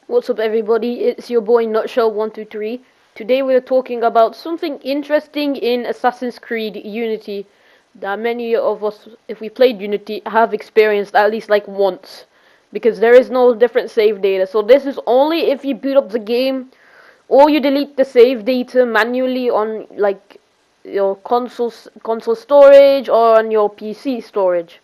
What's up, everybody? It's your boy Nutshell123. Today we're talking about something interesting in Assassin's Creed Unity that many of us, if we played Unity, have experienced at least like once, because there is no different save data. So this is only if you boot up the game or you delete the save data manually on like your console storage or on your PC storage.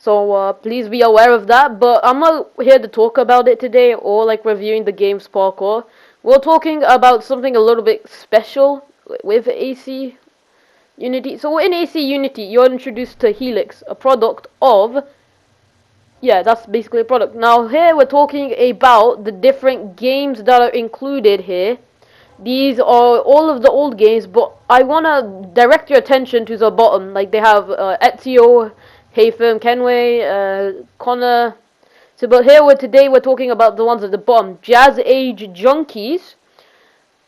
So please be aware of that. But I'm not here to talk about it today or like reviewing the game's parkour. We're talking about something a little bit special with AC Unity. So in AC Unity, you're introduced to Helix, a product of, yeah, that's basically a product. Now here we're talking about the different games that are included here. These are all of the old games, but I want to direct your attention to the bottom. Like they have Ezio, Haytham, Kenway, Connor. So, but today we're talking about the ones at the bottom: Jazz Age Junkies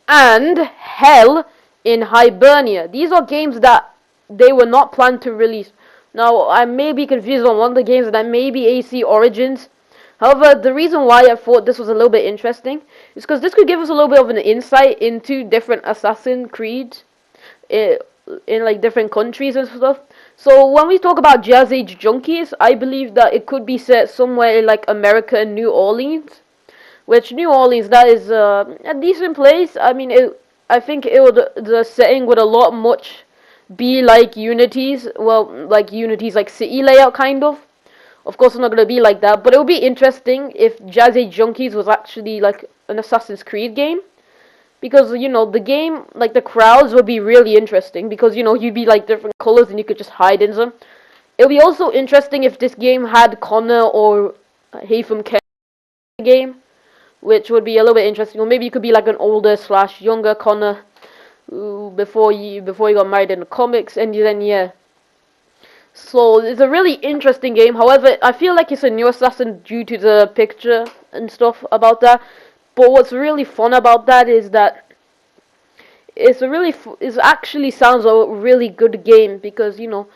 and Hell in Hibernia. These are games that they were not planned to release. Now, I may be confused on one of the games, that may be AC Origins. However, the reason why I thought this was a little bit interesting is because this could give us a little bit of an insight into different Assassin's Creeds in like different countries and stuff. So when we talk about Jazz Age Junkies, I believe that it could be set somewhere in like America and New Orleans. Which New Orleans, that is a decent place. I mean, I think the setting would a lot much be like Unity's. Well, like Unity's like city layout kind of. Of course, it's not gonna be like that, but it would be interesting if Jazz Age Junkies was actually like an Assassin's Creed game. Because, you know, the game, like the crowds would be really interesting. Because, you know, you'd be like different colors and you could just hide in them. It would be also interesting if this game had Connor or Haytham Ken game, which would be a little bit interesting. Or maybe you could be like an older / younger Connor before you got married in the comics, and then yeah. So it's a really interesting game. However, I feel like it's a new assassin due to the picture and stuff about that. But what's really fun about that is that it actually sounds a really good game, because, you know,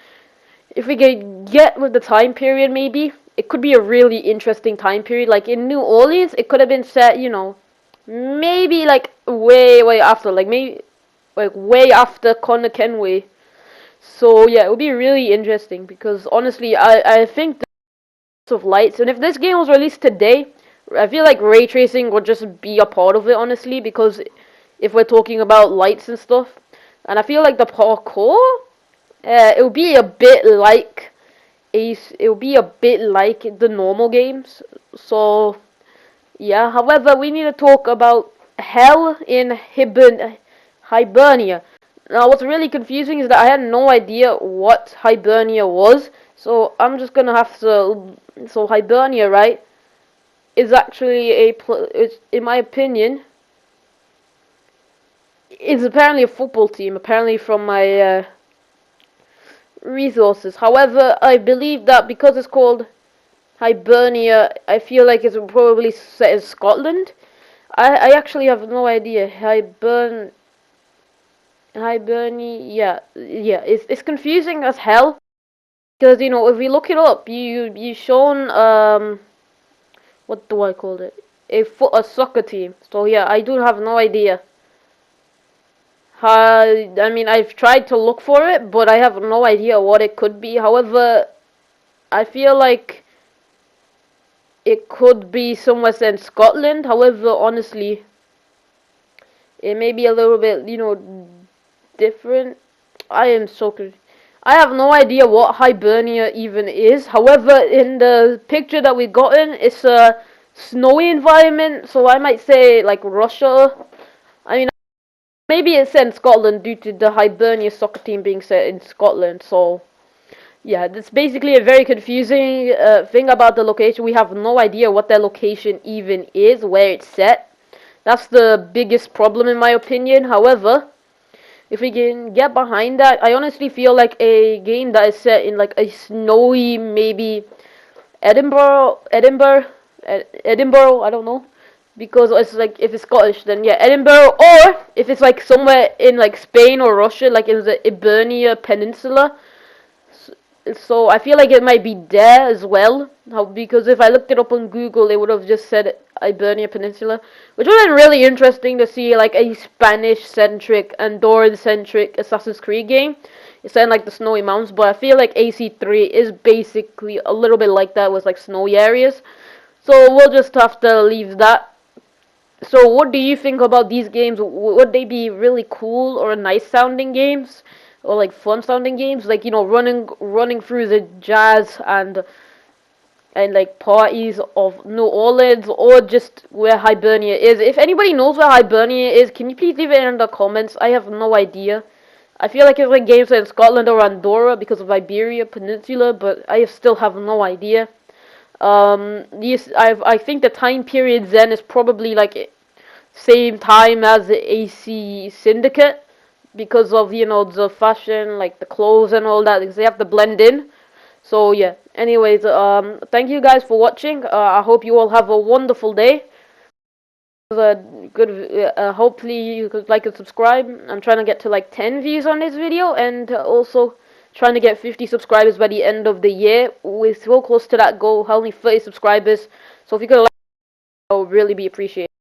if we could get with the time period, maybe it could be a really interesting time period. Like in New Orleans, it could have been set, you know, maybe like way after, like maybe like way after Connor Kenway. So yeah, it would be really interesting, because honestly, I think the of lights, and if this game was released today, I feel like ray tracing would just be a part of it, honestly, because if we're talking about lights and stuff, and I feel like the parkour, it would be a bit like it would be a bit like the normal games. So yeah, however, we need to talk about Hell in Hibernia. Now, what's really confusing is that I had no idea what Hibernia was, so I'm just gonna have to. So Hibernia, right, is actually in my opinion, is apparently a football team. Apparently, from my resources. However, I believe that because it's called Hibernia, I feel like it's probably set in Scotland. I actually have no idea. Hibernia, yeah, it's confusing as hell, because, you know, if we look it up, you shown what do I call it? A soccer team. So yeah, I do have no idea. I mean, I've tried to look for it, but I have no idea what it could be. However, I feel like it could be somewhere in Scotland. However, honestly, it may be a little bit, you know, different. I am so confused. I have no idea what Hibernia even is. However, in the picture that we gotten, it's a snowy environment, so I might say like Russia. I mean, maybe it's set in Scotland due to the Hibernia soccer team being set in Scotland. So yeah, that's basically a very confusing thing about the location. We have no idea what their location even is, where it's set. That's the biggest problem in my opinion. However, if we can get behind that, I honestly feel like a game that is set in like a snowy, maybe Edinburgh, I don't know. Because it's like, if it's Scottish, then yeah, Edinburgh, or if it's like somewhere in like Spain or Russia, like in the Ibernia Peninsula. So I feel like it might be there as well. Because if I looked it up on Google, it would have just said Ibernia Peninsula, which would have been really interesting to see, like a Spanish-centric, Andorran-centric Assassin's Creed game. It's in like the snowy mountains, but I feel like AC3 is basically a little bit like that with like snowy areas. So we'll just have to leave that. So what do you think about these games? Would they be really cool or nice sounding games? Or like fun sounding games? Like, you know, running through the jazz and like parties of New Orleans, or just where Hibernia is. If anybody knows where Hibernia is, can you please leave it in the comments? I have no idea. I feel like it's like games in Scotland or Andorra because of Iberia Peninsula, but I still have no idea. Yes, I think the time period then is probably like same time as the AC Syndicate because of, you know, the fashion, like the clothes and all that, because they have to blend in. So yeah. Anyways, thank you guys for watching. I hope you all have a wonderful day. Good. Hopefully you could like and subscribe. I'm trying to get to like 10 views on this video, and also trying to get 50 subscribers by the end of the year. We're so close to that goal. Only 30 subscribers. So if you could like, I would really be appreciated.